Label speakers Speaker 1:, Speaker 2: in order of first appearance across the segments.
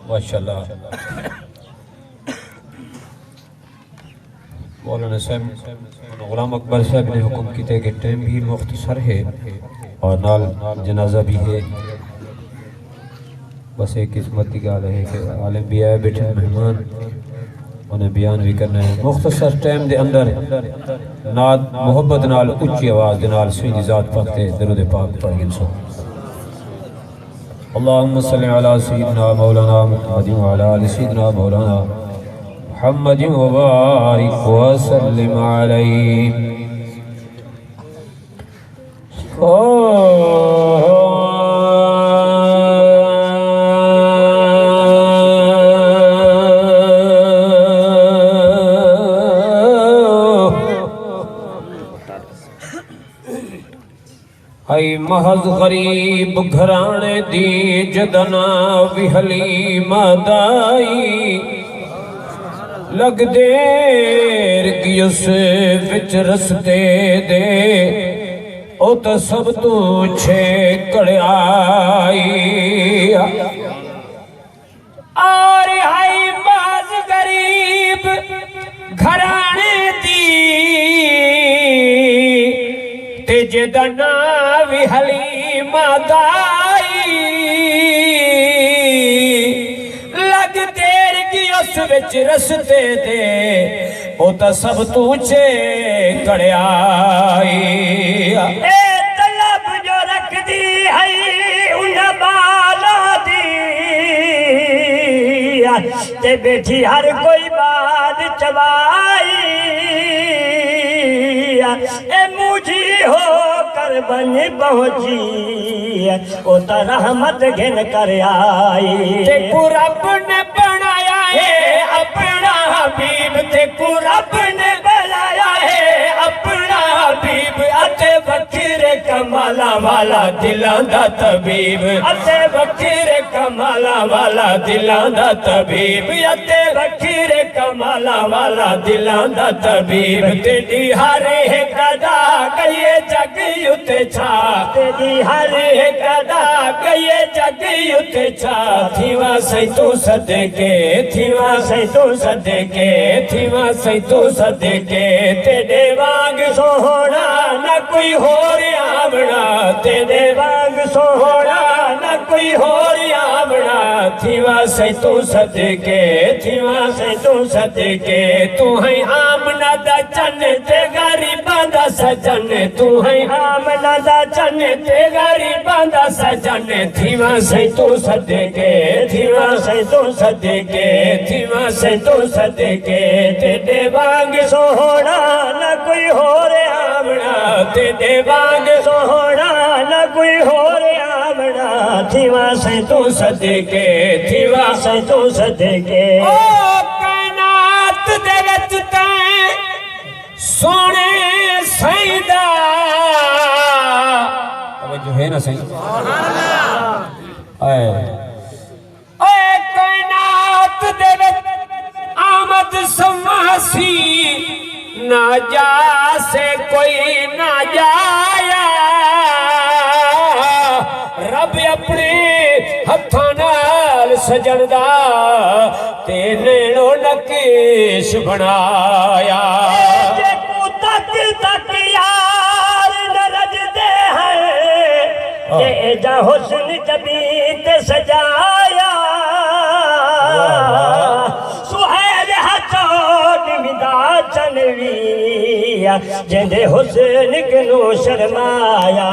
Speaker 1: माशाअल्लाह। मौलाना साहब गुलाम अकबर साहब ने हुक्म किया कि टाइम भी मुख्तसर है और नाल जनाजा भी है। बस एक किस्मत की गाल है कि आलिम भी आए बैठे मेहमान उन्हें बयान भी करना है मुख्तसर टाइम के अंदर नाद मोहब्बत नाल उच्ची आवाज़ के नाल सही ज़ात पाक ते दरूद पाक पढ़िए। सो अल्लाहुम्मा सल्लि अला सय्यिदिना मौलाना मुहम्मद व अला आलि सय्यिदिना मौलाना मुहम्मद व बारिक व सल्लिम अलैहि। आई महज गरीब घराने दी जदना विहली मादाई लग देर की उस विच रस्ते दे ओ तो सब तू छे कड़ाई। और आई महज गरीब घराने दी ते जदना विहली मादाई लग देर की उस विच रस्ते दे ओ तो सब तूचे कड़ाई। ए तलब जो रख दी है उन बाला दी ते बैठी हर कोई बात चबाई। ए मुझी हो कर बन पहुंची ओ तो रहमत घिन कर आई। तेकू रब ने बनाया है अपना हबीब तेकू रब ने बनाया है अपना हबीब अते बखीरे कमाला वाला दिलां दा तबीब अते बखीरे कमाला वाला दिलां दा तबीब अते बखीरे कमाला वाला दिलां दा तबीब। तेरी हर एक अदा कहिए जग युते छा तेरी हर एक अदा कहिए जग युते छा। थीवा सही तू सदके थीवा सही तू सदके थीवा सही तू सदके तेरे वांग सोहना न कोई होर आवड़ा तेरे वांग सोहना न कोई होर आवड़ा। थीवा सही तू सदके थीवा सही तू सदके तू है आमना दा चन ते गरीबां दा सजन तू है आमना दा चन ते गरीबां दा सजन। थीवा सही तू सदके थीवा सही तू सदके थीवा सही तू सदके तेरे वांग सोहना न कोई होर आवड़ा तेरे वांग सोहना न कोई होर आवड़ा। थीवा सही तू सदके थीवा सही तू सदके ओ कायनात दे विच तैं सोने सईदा जो है ना सही ओए कायनात दे विच आमद समासी ना जा से कोई ना जाया। रब अपने हत्थां नाल सजन दा ते नैनो नकीश बनाया। तक तक यार न रजदे हैं ये जा हुस्न जबी ते सजाया। सुहेल हथोट विदा चनवी जिंदे हुस्न कनु शर्माया।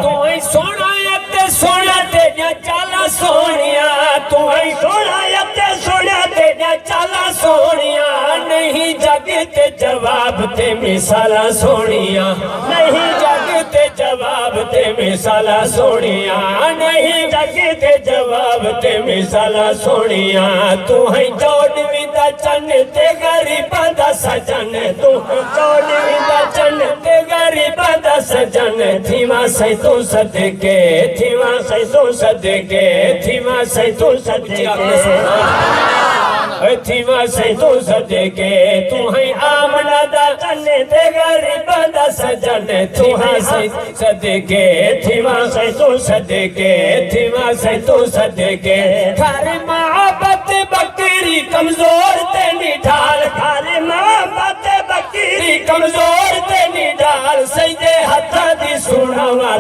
Speaker 1: तू ही सोना ते सोना ते चाला सोनिया तू ही सोना ते सोना ते चाला सोनिया। नहीं जग ते जवाब ते मिसाला सोनिया नहीं जग ते जवाब ते मिसाला सोनिया नहीं जग ते जवाब ते मिसाला सोनिया। तू है चौदवी दा चन ते गरीबां दा सजन तू चौदवी दा चन ते गरीबां दा सजन। थीवा सही तू सदके थीवा सही तू सदके थीवा सही तू सदके थीवा सही तू सदके तू है आमना दा चन ते गरीबां दा सजन। तू है सही सदके थीवा सही तू सदके थीवा सही तू सदके घर मोहब्बत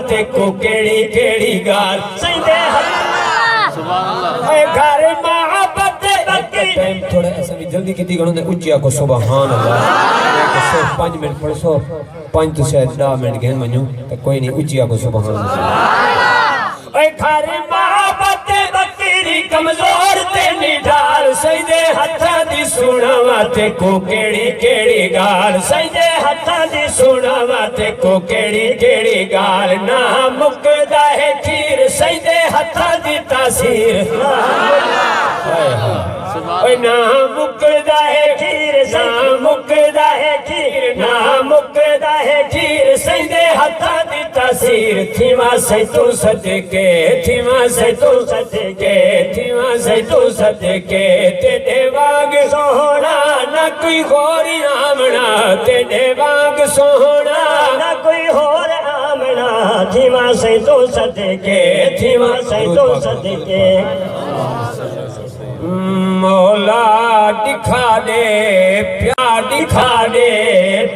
Speaker 2: ते को केड़ी केड़ी गाल
Speaker 1: सईदे
Speaker 2: घर मोहब्बत टाइम थोड़ा ऐसा भी जल्दी कितनी गणों ने उच्चिया को सुभान अल्लाह 5 मिनट पढ़ 5 तो शायद 10 मिनट गहन मनू तो कोई नहीं उच्चिया को सुभान अल्लाह ओए घर मोहब्बत बकरी कमजोर ते निढाल सईदे हथा दी सुनावा ते को केड़ी केड़ी गाल सईदे हथा दी सुनावा ते को केड़ी केड़ी गाल ना मुकदा है खीर सईदे हथा दी तासीर ओए ना मुकदा है खीर ना मुकदा है खीर ना मुकदा है खीर सईदे हथा दी तासीर थीवा से तू सदके थीवा से तू सदके थीवा से तू सदके तेरे वाग सोहना ना कोई होर आमना तेरे वाग सोहना
Speaker 1: ना कोई होर आमना थीवा से तू सदके थीवा से तू सदके
Speaker 2: मौला दिखा दे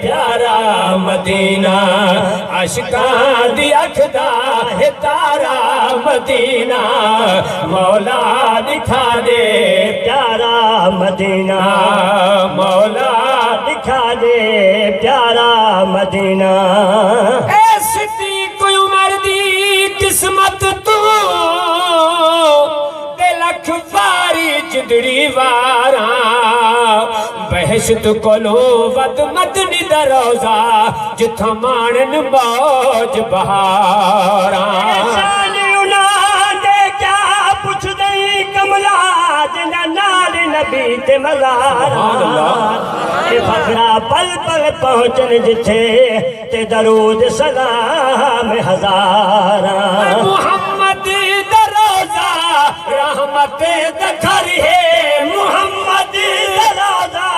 Speaker 2: प्यारा मदीना आशिकां दी अखदा है तारा मदीना मौला दिखा दे
Speaker 1: प्यारा मदीना
Speaker 2: मौला
Speaker 1: दिखा दे प्यारा मदीना
Speaker 2: ऐसी कोई उमर दी किस्मत तू लख बारी जिदड़ी वारा बहशत कोलो वद मदनी दरोजा जिथा मानन मौज बहारा
Speaker 1: क्या पुछ दई कमला जिना नाल नबी ते मज़ारा फखरा पल पल पहुंचन जिथे ते दरूद सलाम हजारा
Speaker 2: मोहम्मद दरोजा रहमत दखर है मोहम्मद दरोजा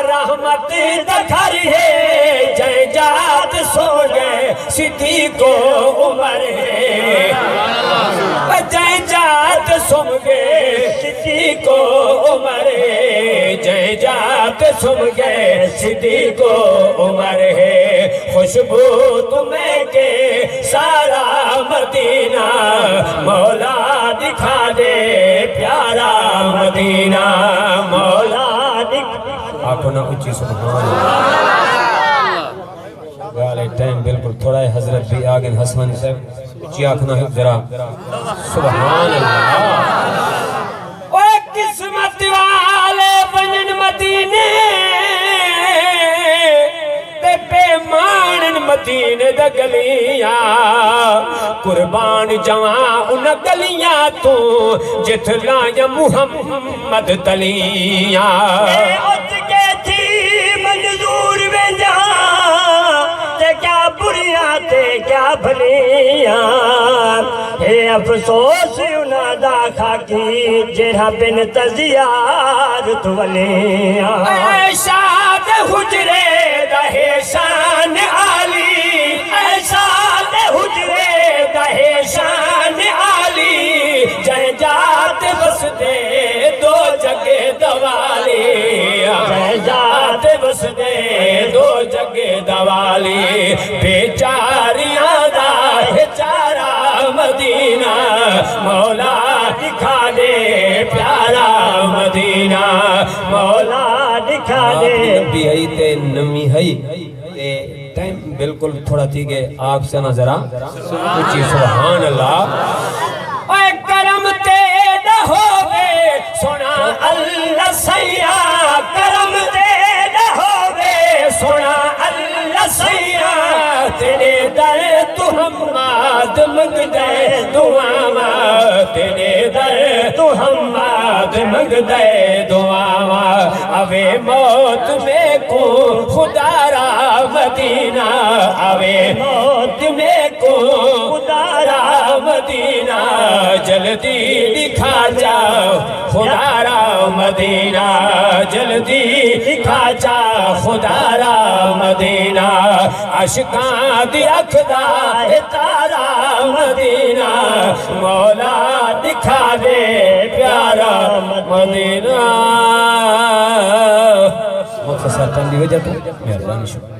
Speaker 2: रहमत दखर है जय जात सोने सिद्धि को उमर है जय जात सुन गए सिद्धि को उमर है जय जात सुन गए सिद्धि को उमर है खुशबू तुम्हें के सारा मदीना मौला दिखा दे प्यारा मदीना मौला आपको ना ऊंची सुभान अल्लाह टाइम बिल्कुल थोड़ा है हजरत भी आ गए हसन साहब ऊंची आंखना है जरा सुभान अल्लाह ओए किस्मत वाले बनन मदीने ते बेमानन मदीने द गलियां कुर्बान जवा उन गलियां तू जिथ लाया मुहम्मद तलियां
Speaker 1: मंजूर वेंदा ते क्या बुरिया ते क्या भलियां हे अफसोस उना दा खाकी जेड़ा बिन तजियार तुवलियां
Speaker 2: ऐसा दे हुजरे दहे शान आली ऐसा दे हुजरे दहे शान आली जय जात बस दे दो जगे दवाली जय जात बस दे दो जगे दवाली बेचारियां दा चारा मदीना मौला दिखा दे प्यारा मदीना मौला दिखा दे नबी आई ते नमी हई ते टाइम बिल्कुल थोड़ा थी गए आपसे ना जरा ऊंची सुभान अल्लाह ओए करम ते द होवे सोना अल्लाह सैया करम ते द होवे सोना अल्लाह सैया तेरे दर तू हम्माद मंग दे दुआवा तेरे दर तू हम्माद मंग दे दुआवा अवे मौत में को खुदारा मदीना अवे मौत में को खुदारा मदीना जल्दी दिखा जाओ खुदारा मदीना जल्दी दिखा जा खुदारा मदीना आशिकां दी अखदा है तारा मदीना मौला दिखा दे प्यारा मदीना मुख्तसर तंबीह वजह तो मेहरबानी शुक्रिया।